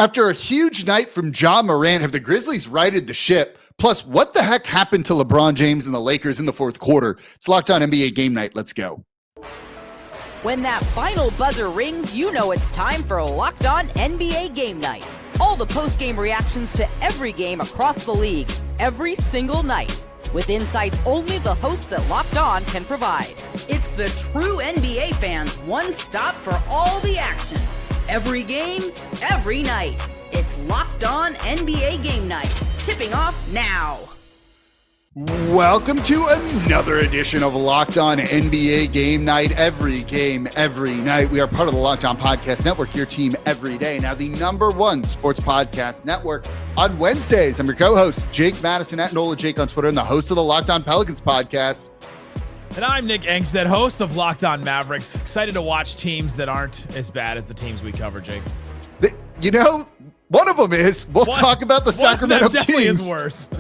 After a huge night from Ja Morant, have the Grizzlies righted the ship? Plus, what the heck happened to LeBron James and the Lakers in the fourth quarter? It's Locked On NBA Game Night. Let's go. When that final buzzer rings, you know it's time for Locked On NBA Game Night. All the post-game reactions to every game across the league, every single night, with insights only the hosts at Locked On can provide. It's the true NBA fans' one stop for all the action. Every game, every night. It's Locked On NBA Game Night. Tipping off now. Welcome to another edition of Locked On NBA Game Night. Every game, every night. We are part of the Locked On Podcast Network, your team every day. Now, the #1 sports podcast network on Wednesdays. I'm your co-host, Jake Madison at Nola Jake on Twitter, and the host of the Locked On Pelicans podcast. And I'm Nick Angstadt, host of Locked On Mavericks. Excited to watch teams that aren't as bad as the teams we cover, Jake. You know, one of them is, we'll talk about the Sacramento Kings. Definitely is worse.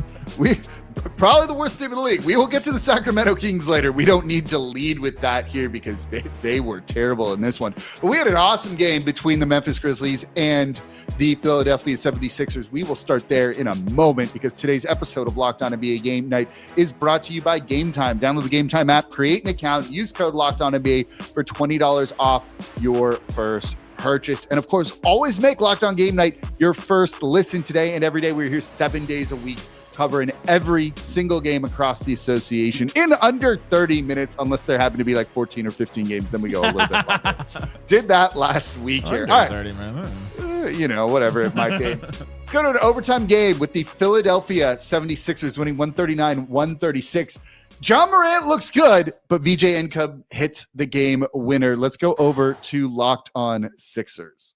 Probably the worst team in the league. We will get to the Sacramento Kings later. We don't need to lead with that here because they were terrible in this one. But we had an awesome game between the Memphis Grizzlies and the Philadelphia 76ers. We will start there in a moment because today's episode of Locked On NBA Game Night is brought to you by Game Time. Download the Game Time app, create an account, use code Locked On NBA for $20 off your first purchase. And of course, always make Locked On Game Night your first listen. Today and every day. We're here 7 days a week, covering every single game across the association in under 30 minutes, unless there happen to be like 14 or 15 games. Then we go a little bit longer. Did that last week here. All right. 30 minutes. Whatever it might be. Let's go to an overtime game with the Philadelphia 76ers winning 139-136. Ja Morant looks good, but VJ Edgecombe hits the game winner. Let's go over to Locked On Sixers.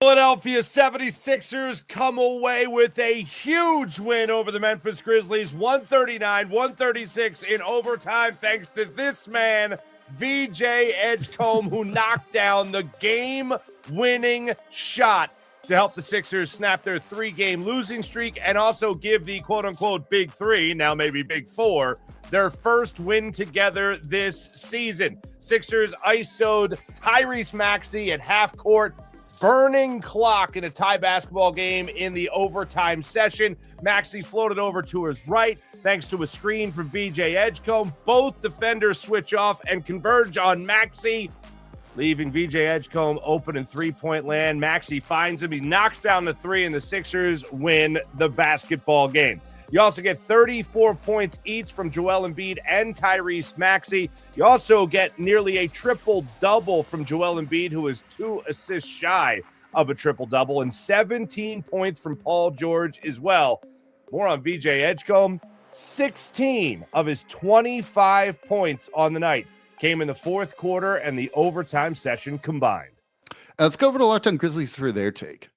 Philadelphia 76ers come away with a huge win over the Memphis Grizzlies, 139-136 in overtime, thanks to this man, VJ Edgecombe, who knocked down the game-winning shot to help the Sixers snap their 3-game losing streak and also give the quote-unquote Big Three, now maybe Big Four, their first win together this season. Sixers ISO'd Tyrese Maxey at half court, burning clock in a tie basketball game in the overtime session. Maxey floated over to his right thanks to a screen from VJ Edgecombe. Both defenders switch off and converge on Maxey, leaving VJ Edgecombe open in three-point land. Maxey finds him. He knocks down the three, and the Sixers win the basketball game. You also get 34 points each from Joel Embiid and Tyrese Maxey. You also get nearly a triple-double from Joel Embiid, who is 2 assists shy of a triple-double, and 17 points from Paul George as well. More on VJ Edgecombe. 16 of his 25 points on the night came in the fourth quarter and the overtime session combined. Let's go over to Locked On Grizzlies for their take.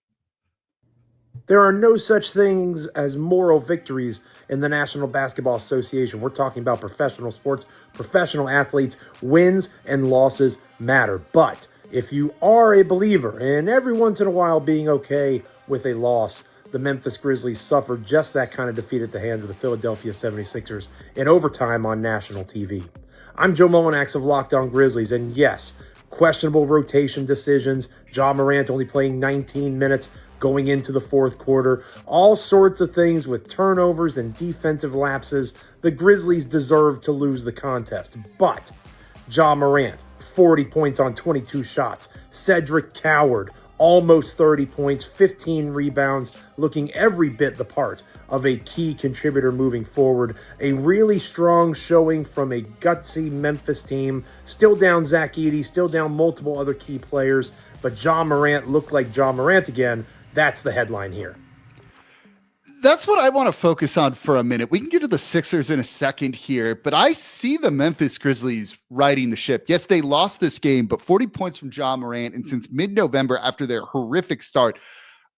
There are no such things as moral victories in the National Basketball Association. We're talking about professional sports, professional athletes. Wins and losses matter. But if you are a believer in every once in a while being okay with a loss, the Memphis Grizzlies suffered just that kind of defeat at the hands of the Philadelphia 76ers in overtime on national TV. I'm Joe Molinax of Locked On Grizzlies, and yes, questionable rotation decisions, Ja Morant only playing 19 minutes going into the fourth quarter, all sorts of things with turnovers and defensive lapses. The Grizzlies deserve to lose the contest. But Ja Morant, 40 points on 22 shots. Cedric Coward, almost 30 points, 15 rebounds, looking every bit the part of a key contributor moving forward. A really strong showing from a gutsy Memphis team. Still down Zach Edey, still down multiple other key players, but Ja Morant looked like Ja Morant again. That's the headline here. That's what I want to focus on for a minute. We can get to the Sixers in a second here, but I see the Memphis Grizzlies riding the ship. Yes, they lost this game, but 40 points from Ja Morant, and since mid-November after their horrific start,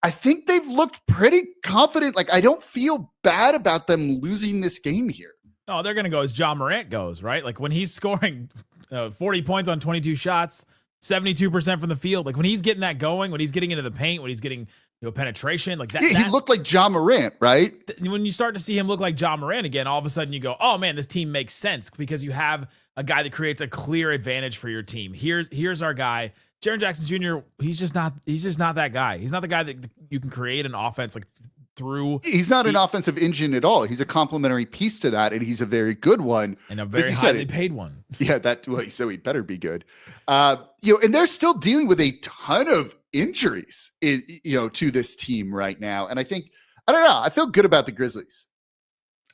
I think they've looked pretty confident. Like, I don't feel bad about them losing this game here. Oh, they're going to go as Ja Morant goes, right? Like when he's scoring 40 points on 22 shots, 72% from the field. Like when he's getting that going, when he's getting into the paint, when he's getting penetration, like that. Yeah, he looked like Ja Morant, right? When you start to see him look like Ja Morant again, all of a sudden you go, oh man, this team makes sense because you have a guy that creates a clear advantage for your team. Here's our guy, Jaren Jackson Jr. He's just not that guy. He's not the guy that you can create an offense like through. He's not an offensive engine at all. He's a complementary piece to that, and he's a very good one. And a very highly paid one. Yeah, so he better be good. And they're still dealing with a ton of injuries, to this team right now. And I don't know. I feel good about the Grizzlies.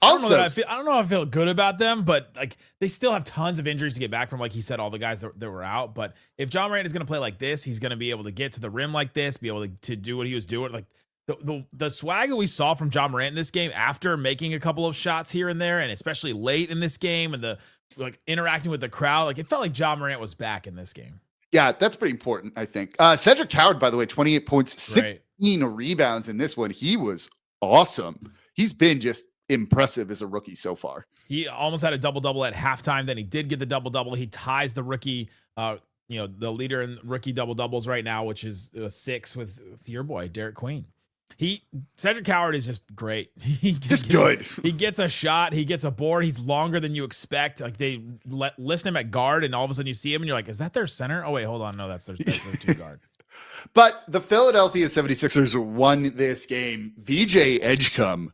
Also, I don't know if I feel good about them, but like they still have tons of injuries to get back from, like he said, all the guys that were out. But if Ja Morant is going to play like this, he's going to be able to get to the rim like this, be able to do what he was doing. Like the swag that we saw from Ja Morant in this game after making a couple of shots here and there, and especially late in this game, and the like interacting with the crowd, like it felt like Ja Morant was back in this game. Yeah, that's pretty important, I think. Cedric Howard, by the way, 28 points, 16 rebounds in this one. He was awesome. He's been just impressive as a rookie so far. He almost had a double-double at halftime. Then he did get the double-double. He ties the rookie, the leader in rookie double-doubles right now, which is 6 with your boy, Derrick Queen. Cedric Howard is just great. Good. He gets a shot. He gets a board. He's longer than you expect. Like they list him at guard, and all of a sudden you see him, and you're like, "Is that their center?" Oh wait, hold on. No, that's their two guard. But the Philadelphia 76ers won this game. VJ Edgecombe,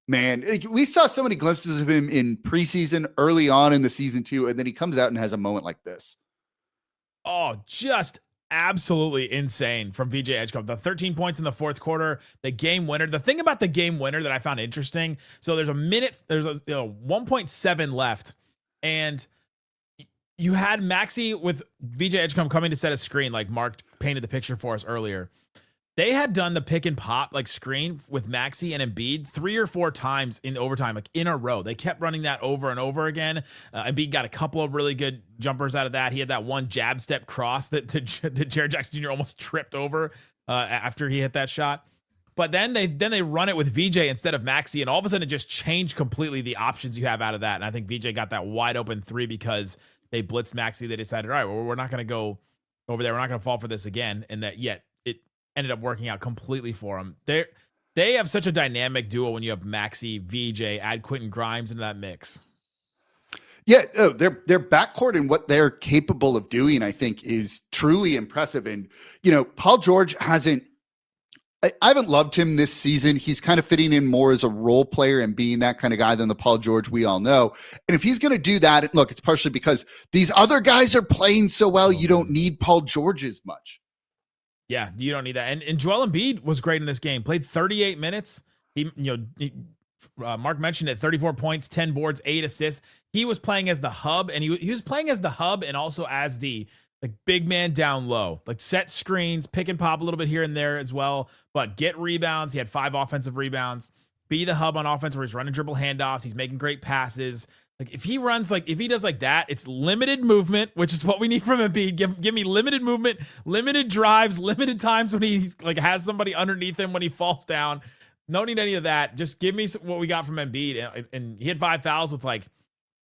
man, we saw so many glimpses of him in preseason, early on in the season too, and then he comes out and has a moment like this. Oh, just absolutely insane from VJ Edgecombe. The 13 points in the fourth quarter, the game winner. The thing about the game winner that I found interesting, so there's 1.7 left, and you had Maxey with VJ Edgecombe coming to set a screen, like Mark painted the picture for us earlier. They had done the pick and pop like screen with Maxey and Embiid 3 or 4 times in overtime, like in a row. They kept running that over and over again. Embiid got a couple of really good jumpers out of that. He had that one jab step cross that Jaren Jackson Jr. almost tripped over after he hit that shot. But then they run it with VJ instead of Maxey, and all of a sudden it just changed completely the options you have out of that. And I think VJ got that wide open 3 because they blitzed Maxey. They decided, all right, well, we're not going to go over there. We're not going to fall for this again. And that yet it ended up working out completely for them. They have such a dynamic duo when you have Maxey, VJ, add Quentin Grimes into that mix. Yeah, their backcourt and what they're capable of doing, I think, is truly impressive. And, Paul George I haven't loved him this season. He's kind of fitting in more as a role player and being that kind of guy than the Paul George we all know. And if he's going to do that, look, it's partially because these other guys are playing so well, you don't need Paul George as much. Yeah, you don't need that. And Joel Embiid was great in this game. Played 38 minutes. Mark mentioned it, 34 points, 10 boards, 8 assists. He was playing as the hub, and he was playing as the hub and also as the big man down low, like set screens, pick and pop a little bit here and there as well, but get rebounds. He had 5 offensive rebounds. Be the hub on offense where he's running dribble handoffs. He's making great passes. Like if he does like that, it's limited movement, which is what we need from Embiid. Give me limited movement, limited drives, limited times when he's like has somebody underneath him when he falls down. No need any of that. Just give me what we got from Embiid. And he had 5 fouls with like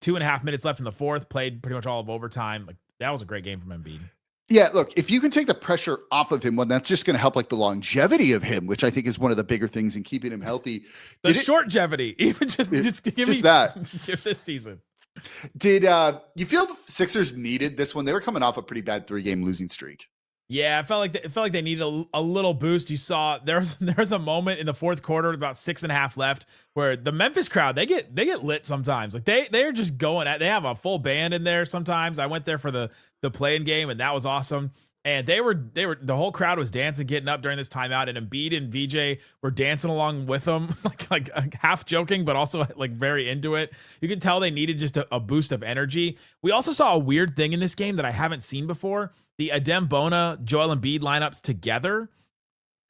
2.5 minutes left in the fourth, played pretty much all of overtime. Like that was a great game from Embiid. Yeah, look, if you can take the pressure off of him, well, that's just going to help like the longevity of him, which I think is one of the bigger things in keeping him healthy. Shortgevity, even just give me that. Give this season. Did you feel the Sixers needed this one? They were coming off a pretty bad 3-game losing streak. Yeah, I felt like they needed a little boost. You saw there was a moment in the fourth quarter, about 6.5 left, where the Memphis crowd they get lit sometimes. Like they're just going at. They have a full band in there sometimes. I went there for the play-in game, and that was awesome. And they were the whole crowd was dancing, getting up during this timeout, and Embiid and VJ were dancing along with them, like half joking, but also like very into it. You could tell they needed just a boost of energy. We also saw a weird thing in this game that I haven't seen before: the Adem Bona, Joel Embiid lineups together.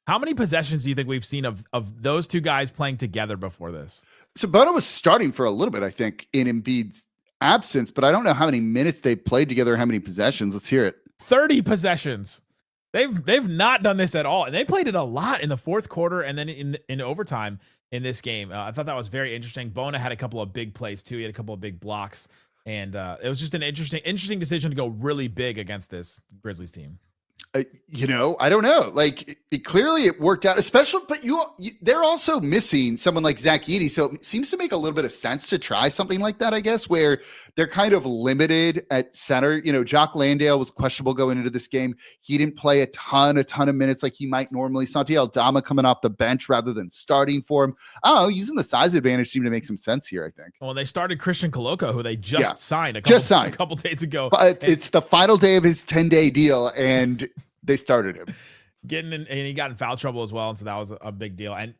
How many possessions do you think we've seen of those two guys playing together before this? So Bona was starting for a little bit, I think, in Embiid's absence, but I don't know how many minutes they played together, how many possessions. Let's hear it. 30 possessions. They've not done this at all, and they played it a lot in the fourth quarter and then in overtime in this game. I thought that was very interesting. Bona had a couple of big plays too. He had a couple of big blocks. And it was just an interesting decision to go really big against this Grizzlies team. I don't know. Like clearly it worked out, especially, but they're also missing someone like Zach Edey. So it seems to make a little bit of sense to try something like that, I guess, where they're kind of limited at center. Jock Landale was questionable going into this game. He didn't play a ton of minutes like he might normally. Santi Aldama coming off the bench rather than starting for him. Oh, using the size advantage seemed to make some sense here, I think. Well, they started Christian Koloko, who they just signed a couple days ago. But it's the final day of his 10-day deal, and they started him. And he got in foul trouble as well, and so that was a big deal. And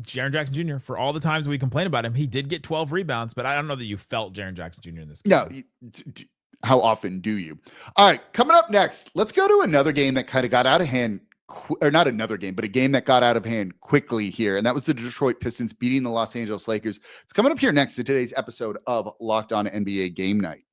Jaren Jackson Jr., for all the times we complain about him, he did get 12 rebounds, but I don't know that you felt Jaren Jackson Jr. in this game. No, how often do you? All right, coming up next, let's go to another game that kind of got out of hand, or not another game, but a game that got out of hand quickly here, and that was the Detroit Pistons beating the Los Angeles Lakers. It's coming up here next to today's episode of Locked On NBA Game Night.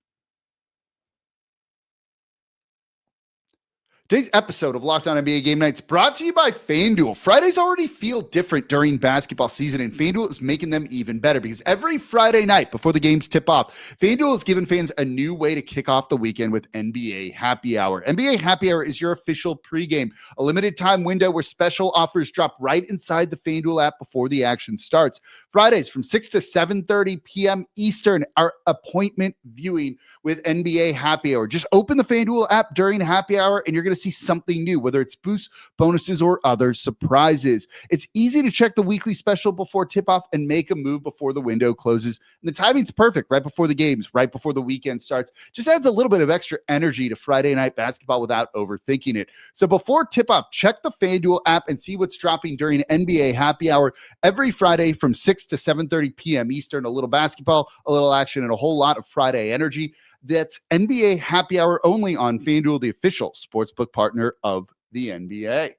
Today's episode of Locked On NBA Game Nights brought to you by FanDuel. Fridays already feel different during basketball season, and FanDuel is making them even better because every Friday night before the games tip off, FanDuel has given fans a new way to kick off the weekend with NBA Happy Hour. NBA Happy Hour is your official pregame, a limited time window where special offers drop right inside the FanDuel app before the action starts. Fridays from 6 to 7:30 p.m. Eastern are appointment viewing with NBA Happy Hour. Just open the FanDuel app during Happy Hour and you're going to see something new, whether it's boosts, bonuses, or other surprises. It's easy to check the weekly special before tip-off and make a move before the window closes. And the timing's perfect, right before the games, right before the weekend starts. Just adds a little bit of extra energy to Friday night basketball without overthinking it. So before tip-off, check the FanDuel app and see what's dropping during NBA Happy Hour every Friday from 6 to 7:30 p.m. Eastern. A little basketball, a little action, and a whole lot of Friday energy. That's NBA Happy Hour only on FanDuel, the official sportsbook partner of the NBA.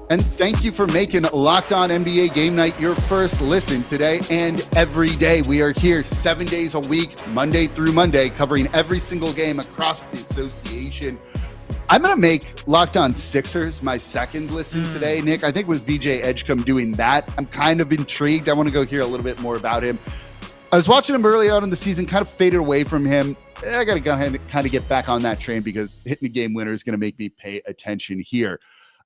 And thank you for making Locked On NBA Game Night your first listen today and every day. We are here 7 days a week, Monday through Monday, covering every single game across the association. I'm going to make Locked On Sixers my second listen today, Nick. I think with VJ Edgecombe doing that, I'm kind of intrigued. I want to go hear a little bit more about him. I was watching him early out in the season, kind of faded away from him. I got to go ahead and kind of get back on that train because hitting a game winner is going to make me pay attention here.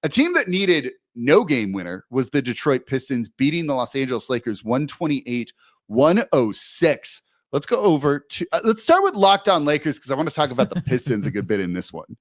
A team that needed no game winner was the Detroit Pistons, beating the Los Angeles Lakers 128-106. Let's go over to let's start with Locked On Lakers because I want to talk about the Pistons a good bit in this one.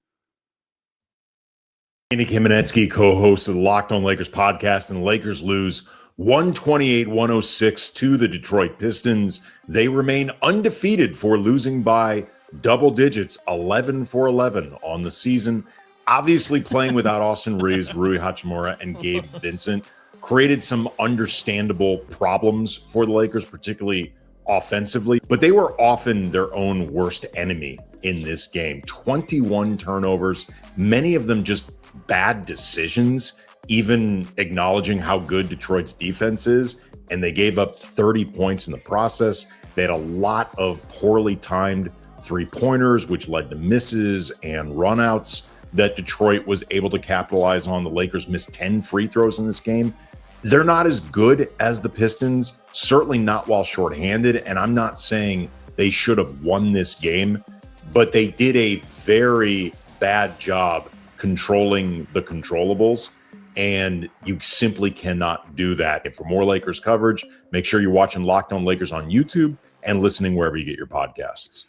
Nick Angstadt, co-host of the Locked On Lakers podcast, and the Lakers lose 128-106 to the Detroit Pistons. They remain undefeated for losing by double digits, 11-11 on the season. Obviously playing without Austin Reeves, Rui Hachimura, and Gabe Vincent created some understandable problems for the Lakers, particularly offensively, but they were often their own worst enemy in this game. 21 turnovers, many of them just bad decisions, even acknowledging how good Detroit's defense is, and they gave up 30 points in the process. They had a lot of poorly timed three-pointers, which led to misses and runouts that Detroit was able to capitalize on. The Lakers missed 10 free throws in this game. They're not as good as the Pistons, certainly not while shorthanded, and I'm not saying they should have won this game, but they did a very bad job controlling the controllables, and you simply cannot do that. And for more Lakers coverage, make sure you're watching Locked On Lakers on YouTube and listening wherever you get your podcasts.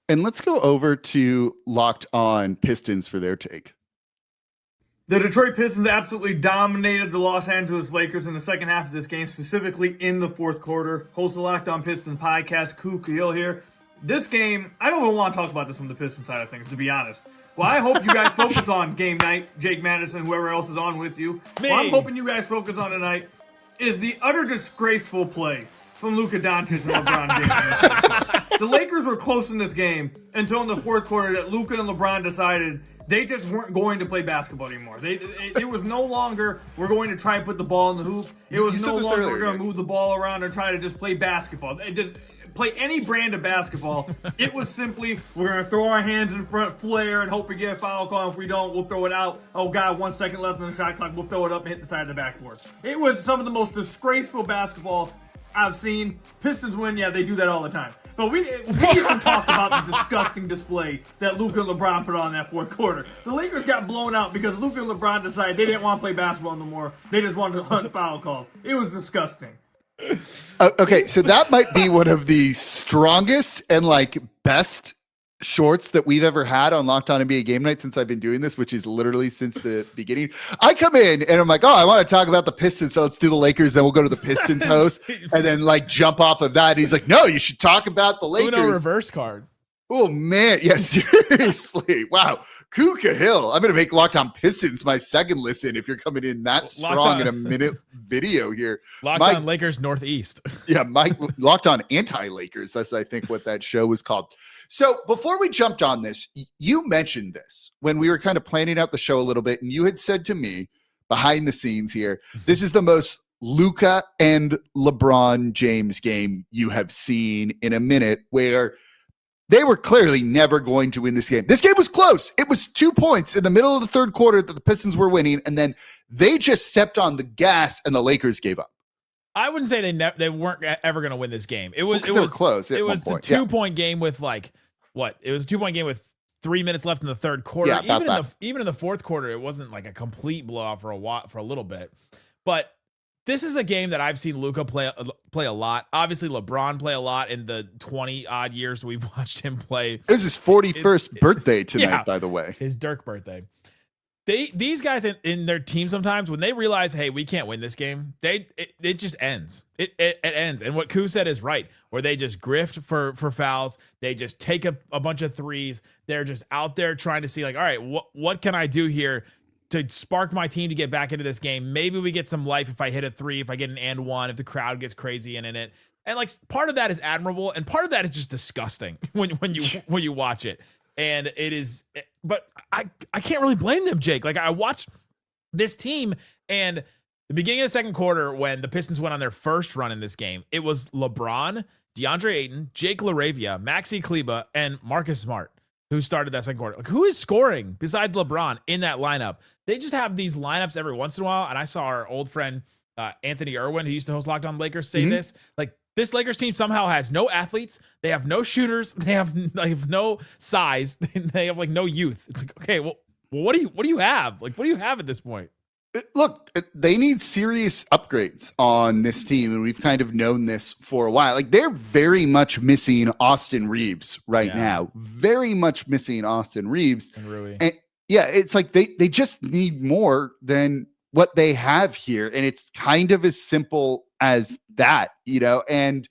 And let's go over to Locked On Pistons for their take. The Detroit Pistons absolutely dominated the Los Angeles Lakers in the second half of this game, specifically in the fourth quarter. Host of the Locked On Pistons podcast, Keel here. This game, I don't even want to talk about this from the Pistons side of things, to be honest. Well, I hope you guys focus on game night, Jake Madison, whoever else is on with you. What I'm hoping you guys focus on tonight is the utter disgraceful play from Luka Doncic and LeBron James. The Lakers were close in this game until in the fourth quarter that Luka and LeBron decided they just weren't going to play basketball anymore. It was no longer, we're going to try and put the ball in the hoop. It was no longer, we're going to move the ball around and try to just play basketball. Play any brand of basketball. It was simply, we're going to throw our hands in front, flare, and hope we get a foul call. If we don't, we'll throw it out. Oh, God, 1 second left in the shot clock. We'll throw it up and hit the side of the backboard. It was some of the most disgraceful basketball I've seen. Pistons win, yeah, they do that all the time. But we even talked about the disgusting display that Luka and LeBron put on in that fourth quarter. The Lakers got blown out because Luka and LeBron decided they didn't want to play basketball no more. They just wanted to hunt foul calls. It was disgusting. Okay, so that might be one of the strongest and like best shorts that we've ever had on Locked On NBA Game Night since I've been doing this, which is literally since the beginning. I come in and I'm like, oh, I want to talk about the Pistons, so let's do the Lakers, then we'll go to the Pistons host, and then like jump off of that. And he's like, no, you should talk about the Lakers. Uno reverse card. Oh man, yeah, seriously. Wow. Kuka Hill. I'm gonna make Locked On Pistons my second listen if you're coming in that strong in a minute video here. Locked On Lakers Northeast. Yeah, Mike Locked On Anti-Lakers. That's I think what that show was called. So before we jumped on this, you mentioned this when we were kind of planning out the show a little bit, and you had said to me behind the scenes here, this is the most Luka and LeBron James game you have seen in a minute, where they were clearly never going to win this game. This game was close. It was 2 points in the middle of the third quarter that the Pistons were winning, and then they just stepped on the gas and the Lakers gave up. I wouldn't say they weren't ever going to win this game. It was close. It was the 2-point game with like what? It was a 2-point game with 3 minutes left in the third quarter. Yeah, even in the fourth quarter, it wasn't like a complete blowout for a little bit. But this is a game that I've seen Luka play a lot. Obviously, LeBron play a lot in the 20-odd years we've watched him play. This is his 41st birthday tonight, by the way. His Dirk birthday. These guys in their team sometimes, when they realize, hey, we can't win this game, it just ends. It ends. And what Koo said is right, where they just grift for fouls. They just take a bunch of threes. They're just out there trying to see like, all right, what can I do here to spark my team to get back into this game? Maybe we get some life if I hit a three, if I get an and one, if the crowd gets crazy in it. And like part of that is admirable, and part of that is just disgusting when you watch it. And it is, but I can't really blame them, Jake. Like I watched this team, and the beginning of the second quarter when the Pistons went on their first run in this game, it was LeBron, DeAndre Ayton, Jake LaRavia, Maxey Kleber, and Marcus Smart who started that second quarter. Like, who is scoring besides LeBron in that lineup? They just have these lineups every once in a while. And I saw our old friend Anthony Irwin, who used to host Locked On Lakers, say this. Like, this Lakers team somehow has no athletes. They have no shooters. They have no size. They have like no youth. It's like, okay, well, what do you have? Like, what do you have at this point? Look, they need serious upgrades on this team, and we've kind of known this for a while. Like, they're very much missing Austin Reeves right now. Very much missing Austin Reeves. And Rui. And yeah, it's like they just need more than what they have here. And it's kind of as simple as that, and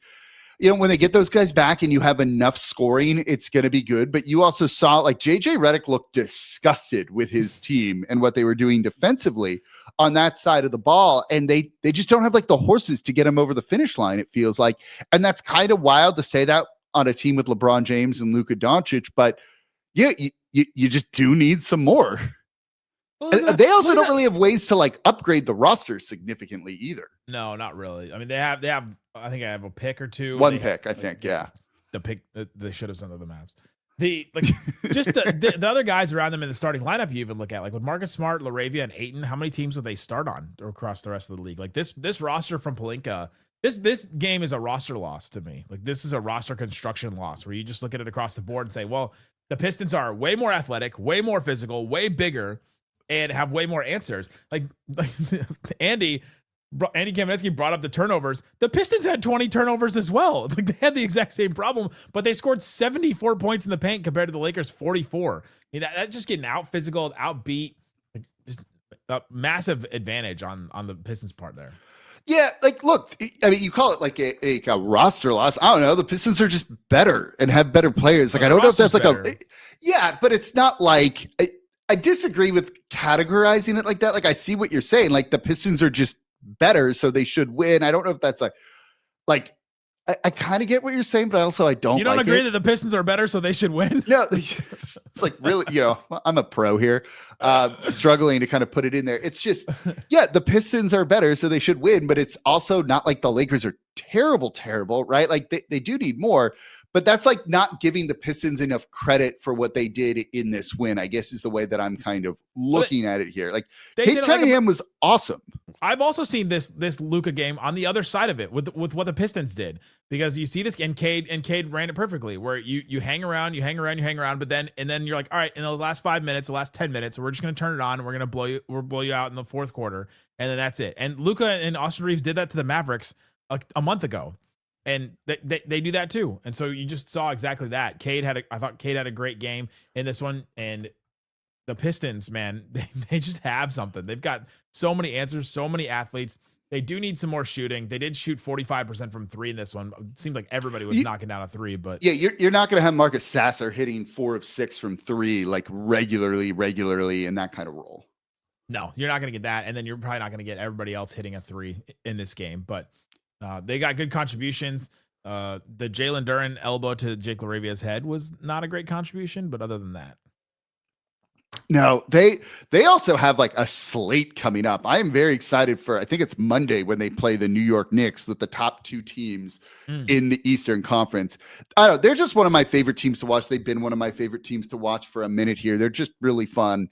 when they get those guys back and you have enough scoring, it's going to be good. But you also saw like JJ Redick looked disgusted with his team and what they were doing defensively on that side of the ball. And they just don't have like the horses to get him over the finish line, it feels like. And that's kind of wild to say that on a team with LeBron James and Luka Doncic. But yeah, you just do need some more. Well, they also don't really have ways to like upgrade the roster significantly either. No, not really. I mean, they have. I think I have a pick or two. One pick, I think. Yeah, the pick they should have sent to the Mavs. Just the other guys around them in the starting lineup. You even look at like with Marcus Smart, LaRavia, and Ayton. How many teams would they start on across the rest of the league? Like this roster from Pelinka. This game is a roster loss to me. Like this is a roster construction loss where you just look at it across the board and say, well, the Pistons are way more athletic, way more physical, way bigger, and have way more answers. Like Andy Kamenetsky brought up the turnovers. The Pistons had 20 turnovers as well. It's like they had the exact same problem, but they scored 74 points in the paint compared to the Lakers 44. I mean, that just getting out physical, outbeat, like just a massive advantage on the Pistons part there. Yeah, like, look, I mean, you call it like a roster loss. I don't know. The Pistons are just better and have better players. Like, I don't know if that's like better. Yeah, but it's not like, I disagree with categorizing it like that. Like, I see what you're saying. Like, the Pistons are just better, so they should win. I don't know if that's like I kind of get what you're saying, but I don't. You don't agree that the Pistons are better, so they should win? No, it's like really, I'm a pro here, struggling to kind of put it in there. It's just, yeah, the Pistons are better, so they should win, but it's also not like the Lakers are terrible, right? Like they do need more, but that's like not giving the Pistons enough credit for what they did in this win, I guess is the way that I'm kind of looking at it here. Like Cade Cunningham was awesome. I've also seen this Luka game on the other side of it with what the Pistons did, because you see this, and Cade ran it perfectly, where you hang around, but then you're like, all right, in the last 5 minutes, the last 10 minutes, we're just going to turn it on and we're going to blow you out in the fourth quarter. And then that's it. And Luka and Austin Reeves did that to the Mavericks a month ago. And they do that too. And so you just saw exactly that. I thought Cade had a great game in this one. And the Pistons, man, they just have something. They've got so many answers, so many athletes. They do need some more shooting. They did shoot 45% from three in this one. It seemed like everybody was knocking down a three, but yeah, you're not going to have Marcus Sasser hitting 4 of 6 from three, like regularly in that kind of role. No, you're not going to get that. And then you're probably not going to get everybody else hitting a three in this game, but they got good contributions. The Jalen Duren elbow to Jake LaRavia's head was not a great contribution, but other than that. No, they also have like a slate coming up. I am very excited for, I think it's Monday when they play the New York Knicks with the top 2 teams in the Eastern Conference. I don't know, they're just one of my favorite teams to watch. They've been one of my favorite teams to watch for a minute here. They're just really fun.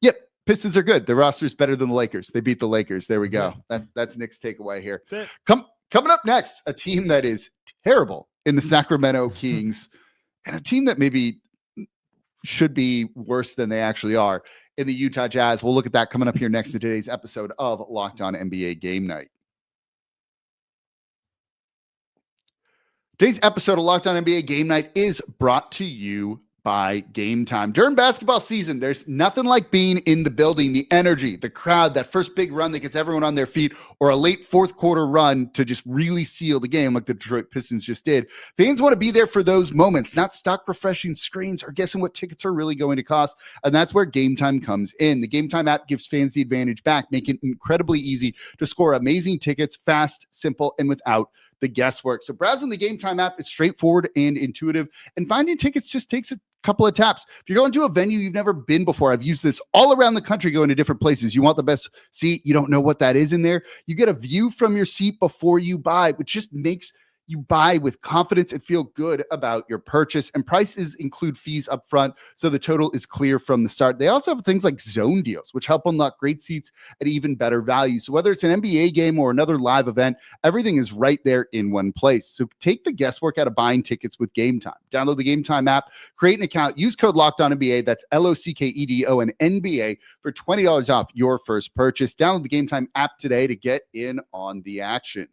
Yep. Pistons are good. The roster is better than the Lakers. They beat the Lakers. There we go. That's Nick's takeaway here. Coming up next, a team that is terrible in the Sacramento Kings, and a team that maybe should be worse than they actually are in the Utah Jazz. We'll look at that coming up here next to today's episode of Locked On NBA Game Night. Today's episode of Locked On NBA Game Night is brought to you by Game Time. During basketball season, there's nothing like being in the building, the energy, the crowd, that first big run that gets everyone on their feet, or a late fourth quarter run to just really seal the game like the Detroit Pistons just did. Fans want to be there for those moments, not stock refreshing screens or guessing what tickets are really going to cost. And that's where Game Time comes in. The Game Time app gives fans the advantage back, making it incredibly easy to score amazing tickets, fast, simple, and without the guesswork. So browsing the Game Time app is straightforward and intuitive, and finding tickets just takes a couple of taps. If you're going to a venue you've never been before, I've used this all around the country going to different places. You want the best seat. You don't know what that is in there. You get a view from your seat before you buy, which just makes you buy with confidence and feel good about your purchase. And prices include fees up front, so the total is clear from the start. They also have things like zone deals, which help unlock great seats at even better value. So whether it's an NBA game or another live event, everything is right there in one place. So take the guesswork out of buying tickets with Game Time. Download the Game Time app, create an account, use code LOCKEDONNBA, that's LOCKEDO and NBA, for $20 off your first purchase. Download the Game Time app today to get in on the action.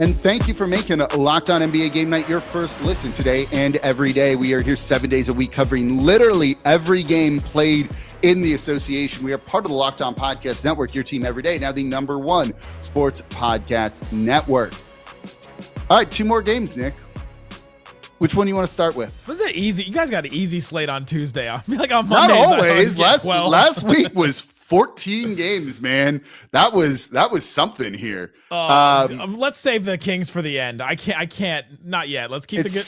And thank you for making Locked On NBA Game Night your first listen today and every day. We are here 7 days a week covering literally every game played in the association. We are part of the Locked On Podcast Network, your team every day, now the #1 sports podcast network. All right, 2 more games, Nick. Which one do you want to start with? Was it easy? You guys got an easy slate on Tuesday. I feel like on Monday. Not always. Last week was 14 games, man. That was something here. Let's save the Kings for the end. I can't. Not yet. Let's keep the good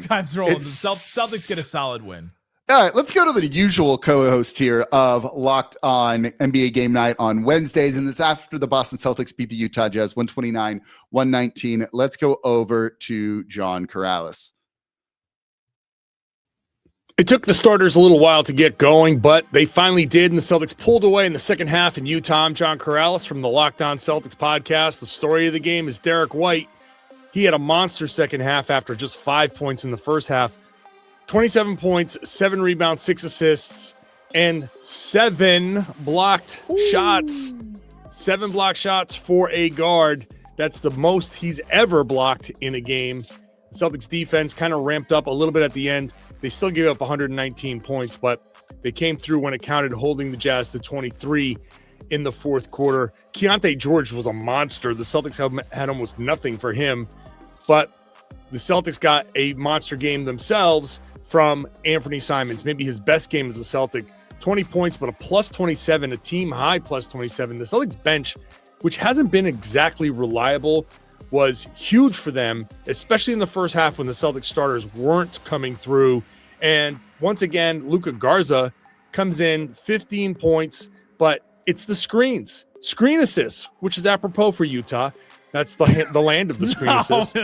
times rolling. The Celtics get a solid win. All right, let's go to the usual co-host here of Locked On NBA Game Night on Wednesdays, and it's after the Boston Celtics beat the Utah Jazz 129-119. Let's go over to John Corrales. It took the starters a little while to get going, but they finally did, and the Celtics pulled away in the second half in Utah. I'm John Corrales from the Locked On Celtics podcast. The story of the game is Derrick White. He had a monster second half after just 5 points in the first half. 27 points, 7 rebounds, 6 assists, and 7 blocked shots. 7 blocked shots for a guard. That's the most he's ever blocked in a game. The Celtics defense kind of ramped up a little bit at the end. They still gave up 119 points, but they came through when it counted, holding the Jazz to 23 in the fourth quarter. Keyonte George was a monster. The Celtics had almost nothing for him, but the Celtics got a monster game themselves from Anthony Simons, maybe his best game as a Celtic. 20 points, but a plus 27, a team high plus 27. The Celtics bench, which hasn't been exactly reliable, was huge for them, especially in the first half when the Celtics starters weren't coming through. And once again, Luka Garza comes in, 15 points, but it's the screen assists, which is apropos for Utah. That's the land of the screen assist.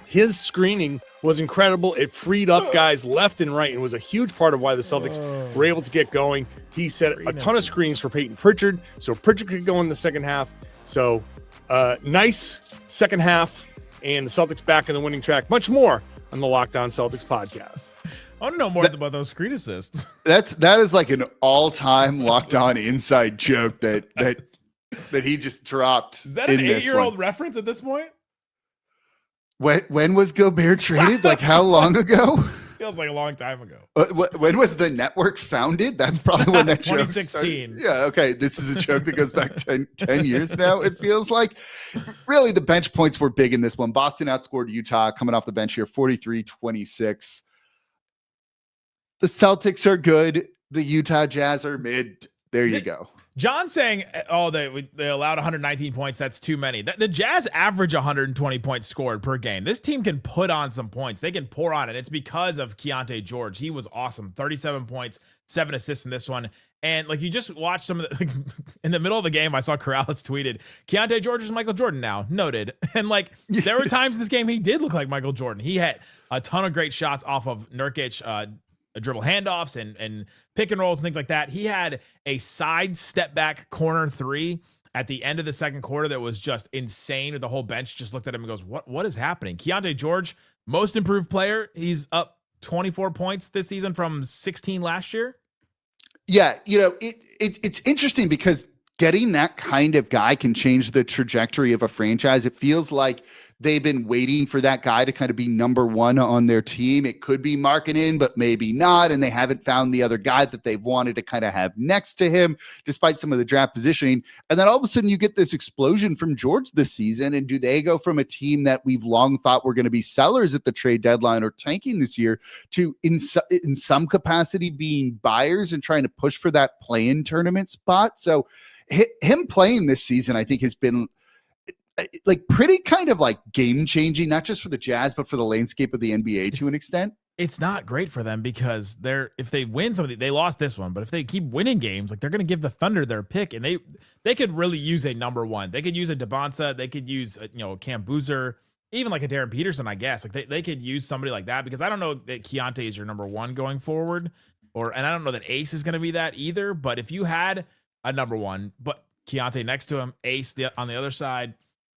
His screening was incredible. It freed up guys left and right and was a huge part of why the Celtics were able to get going. He set a ton of screens for Peyton Pritchard, so Pritchard could go in the second half. So nice second half, and the Celtics back in the winning track. Much more on the Locked On Celtics podcast. I want to know more about those screen assists. That is like an all-time Locked On inside joke that he just dropped. Is that an 8-year-old reference at this point? When was Gobert traded? Like how long ago? Feels like a long time ago. When was the network founded? That's probably when that joke 2016. started. Yeah, okay. This is a joke that goes back 10 years now, it feels like. Really, the bench points were big in this one. Boston outscored Utah coming off the bench here, 43-26. The Celtics are good. The Utah Jazz are mid. There you go. John saying, they allowed 119 points. That's too many. The Jazz average 120 points scored per game. This team can put on some points. They can pour on it. It's because of Keyonte George. He was awesome. 37 points, 7 assists in this one. And like you just watch some of the in the middle of the game, I saw Corrales tweeted, Keyonte George is Michael Jordan now. Noted. And like there were times in this game he did look like Michael Jordan. He had a ton of great shots off of Nurkic, dribble handoffs and pick and rolls and things like that. He had a side step back corner 3 at the end of the second quarter that was just insane. The whole bench just looked at him and goes, what is happening? Keyonte George, most improved player. He's up 24 points this season from 16 last year. Yeah, it's interesting because getting that kind of guy can change the trajectory of a franchise. It feels like they've been waiting for that guy to kind of be number one on their team. It could be Markkanen, but maybe not. And they haven't found the other guy that they've wanted to kind of have next to him, despite some of the draft positioning. And then all of a sudden you get this explosion from George this season. And do they go from a team that we've long thought were going to be sellers at the trade deadline or tanking this year to in some capacity being buyers and trying to push for that play-in tournament spot? So him playing this season, I think, has been like pretty kind of like game changing, not just for the Jazz, but for the landscape of the NBA to an extent. It's not great for them because if they win something, they lost this one, but if they keep winning games, like they're going to give the Thunder their pick, and they could really use a number one. They could use a DeBonsa. They could use Cam Boozer, even like a Darren Peterson, I guess. Like they could use somebody like that, because I don't know that Keyonte is your number one going forward, and I don't know that Ace is going to be that either. But if you had a number one, but Keyonte next to him, Ace on the other side,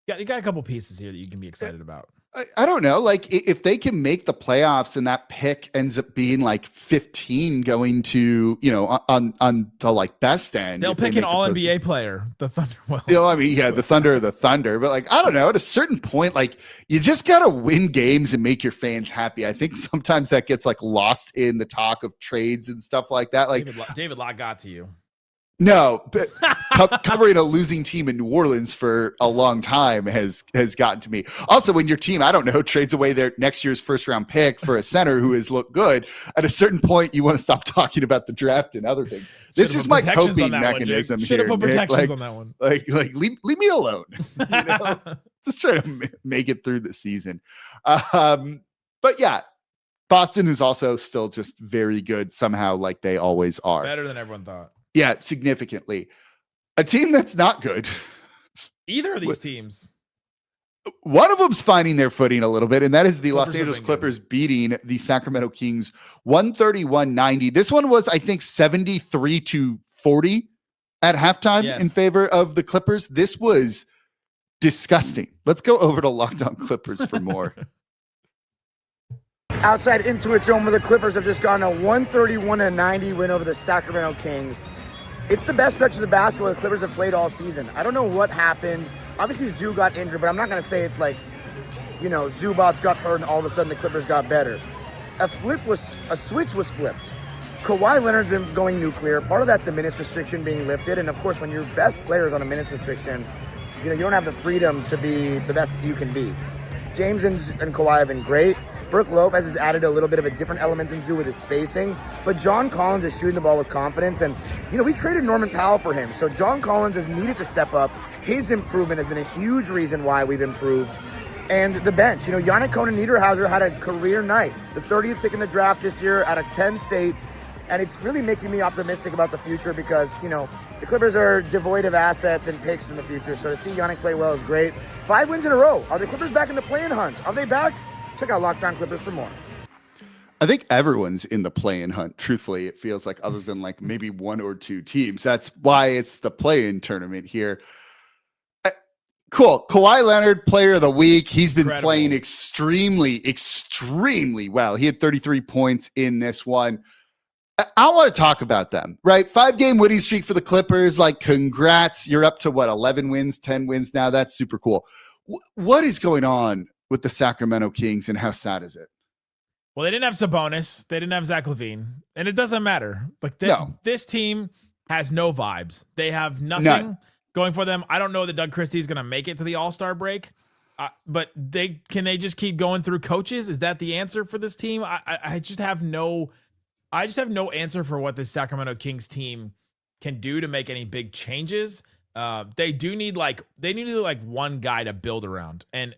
you got a couple pieces here that you can be excited about. I don't know. Like if they can make the playoffs and that pick ends up being like 15 going to, on the like best end, they'll pick an all NBA player. The Thunder will. The Thunder are the Thunder. But like, I don't know, at a certain point, like you just got to win games and make your fans happy. I think sometimes that gets like lost in the talk of trades and stuff like that. Like David Locke got to you. No, but covering a losing team in New Orleans for a long time has gotten to me. Also, when your team, I don't know, trades away their next year's first round pick for a center who has looked good, at a certain point, you want to stop talking about the draft and other things. This is my coping mechanism here. Should have put protections on that one. Like leave me alone. Just try to make it through the season. But yeah, Boston is also still just very good somehow, like they always are. Better than everyone thought. Yeah, significantly. A team that's not good. Either of these teams. One of them's finding their footing a little bit, and that is the Los Angeles Clippers beating the Sacramento Kings 131-90. This one was, I think, 73-40 at halftime in favor of the Clippers. This was disgusting. Let's go over to Locked On Clippers for more. Outside Intuit Dome, where the Clippers have just gotten a 131-90 win over the Sacramento Kings. It's the best stretch of the basketball the Clippers have played all season. I don't know what happened. Obviously, Zoo got injured, but I'm not going to say it's like, Zubats got hurt and all of a sudden the Clippers got better. A switch was flipped. Kawhi Leonard's been going nuclear. Part of that's the minutes restriction being lifted. And of course, when your best player is on a minutes restriction, you don't have the freedom to be the best you can be. James and Kawhi have been great. Brook Lopez has added a little bit of a different element than Zoo with his spacing, but John Collins is shooting the ball with confidence, and we traded Norman Powell for him, so John Collins has needed to step up. His improvement has been a huge reason why we've improved. And the bench, Yannick Conan Niederhauser had a career night, the 30th pick in the draft this year out of Penn State. And it's really making me optimistic about the future because, you know, the Clippers are devoid of assets and picks in the future. So to see Yannick play well is great. 5 wins in a row. Are the Clippers back in the play-in hunt? Are they back? Check out Locked On Clippers for more. I think everyone's in the play-in hunt. Truthfully, it feels like, other than like maybe one or two teams. That's why it's the play-in tournament here. Cool. Kawhi Leonard, player of the week. He's been playing extremely well. He had 33 points in this one. I want to talk about them, right? 5-game winning streak for the Clippers. Like, congrats. You're up to what, 11 wins, 10 wins now? That's super cool. What is going on with the Sacramento Kings, and how sad is it? Well, they didn't have Sabonis. They didn't have Zach LaVine. And it doesn't matter. Like, this team has no vibes. They have nothing going for them. I don't know that Doug Christie is going to make it to the All-Star break, but they just keep going through coaches? Is that the answer for this team? I just have no answer for what this Sacramento Kings team can do to make any big changes. They need one guy to build around, and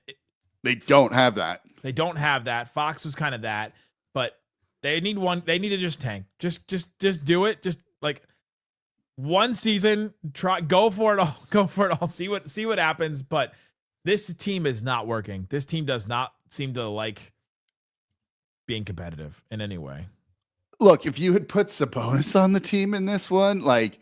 they don't have that. They don't have that. Fox was kind of that, but they need one. They need to just tank. Just do it. Just like one season, go for it all. Go for it all. See what happens. But this team is not working. This team does not seem to like being competitive in any way. Look, if you had put Sabonis on the team in this one, like,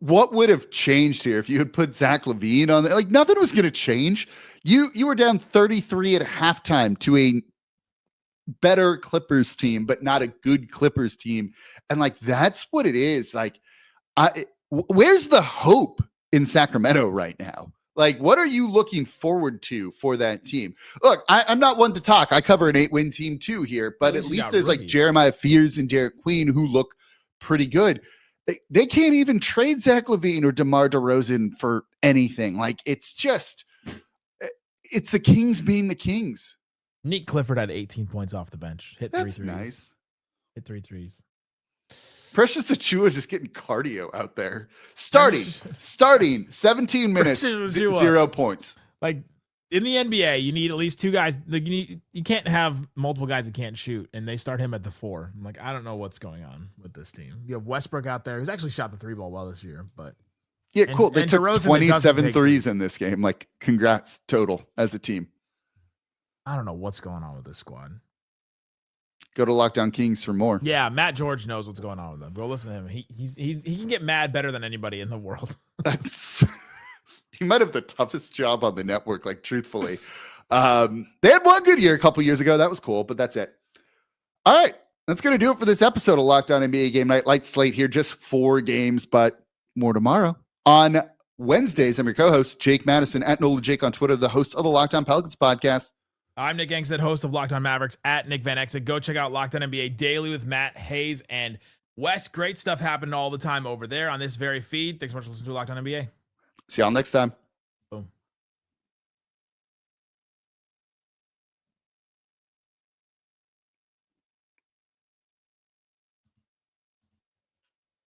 what would have changed here if you had put Zach LaVine on there? Like, nothing was going to change. You were down 33 at halftime to a better Clippers team, but not a good Clippers team. And like, that's what it is. Like, where's the hope in Sacramento right now? Like, what are you looking forward to for that team? Look, I'm not one to talk. I cover an 8-win team too here, but at least there's like Jeremiah Fears and Derek Queen who look pretty good. They can't even trade Zach LaVine or DeMar DeRozan for anything. Like, it's the Kings being the Kings. Nick Clifford had 18 points off the bench. Hit 3 That's threes. Nice. Hit 3 threes. Precious Achiuwa just getting cardio out there. Starting 17 minutes, 0 points. Like, in the NBA, you need at least 2 guys. Like, you can't have multiple guys that can't shoot, and they start him at the 4. I'm like, I don't know what's going on with this team. You have Westbrook out there, who's actually shot the 3-ball well this year, but yeah, cool. They took DeRozan 27 threes in this game. Like, congrats total as a team. I don't know what's going on with this squad. Go to Lockdown Kings for more. Yeah, Matt George knows what's going on with them. Go listen to him. He can get mad better than anybody in the world. He might have the toughest job on the network, like, truthfully. They had one good year a couple years ago. That was cool, but that's it. All right, that's going to do it for this episode of Locked On NBA Game Night. Light slate here, just 4 games, but more tomorrow. On Wednesdays, I'm your co-host, Jake Madison, at Nola Jake on Twitter, the host of the Locked On Pelicans podcast. I'm Nick Angstadt, host of Locked On Mavericks, at Nick Van Exit. Go check out Locked On NBA Daily with Matt Hayes and Wes. Great stuff happening all the time over there on this very feed. Thanks so much for listening to Locked On NBA. See y'all next time.